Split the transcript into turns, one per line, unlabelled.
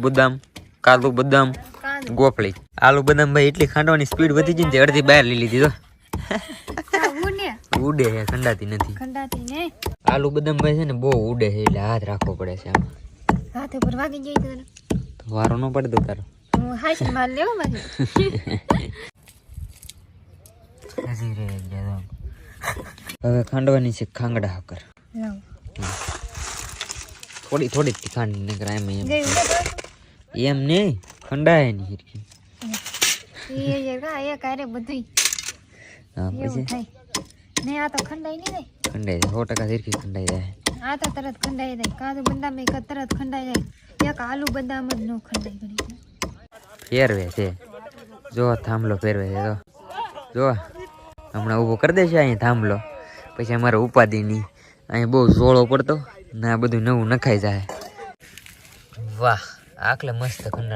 બદામ, કાજુ બદામ, ગોફળી. આલુ બદામ ભાઈ એટલી ખાંડવાની સ્પીડ વધી ગઈ ને અડધી બહાર લઈ લીધી તો ઉડે છે, ખંડાતી નથી. આલુ બદામ ભાઈ છે ને બહુ ઉડે છે એટલે હાથ રાખવો પડે છે આમાં.
હાથ ઉપર વાગી જાય તો
વારો ન પડે તો તારો.
હું હાઈસ માર લેવો મારી.
હવે ખાંડવાની છે ખાંગડા હકર. થોડી થોડી જ ખાંડ નકર એમ એમ નહીં ખંડાય નહીં હિરકી. હા પછી
નહીં આ તો ખંડાઈ નહીં જાય.
ખંડાઈ જાય 100% હિરકી ખંડાઈ જાય.
આ તો તરત ખંડાઈ જાય. કાજુ બદામ એક તરત ખંડાઈ જાય. એક આલુ બદામ જ નો ખંડાઈ ગઈ.
ફેરવે છે જો થાંભલો ફેરવે છે તો જો હમણાં ઊભો કરી દેશે અહીં થાંભલો. પછી અમારે ઉપાધિ નહીં, અહીં બહુ ઝોળો પડતો ને આ બધું નવું નખાઈ જાય. વાહ આખલે મસ્ત ખંડા.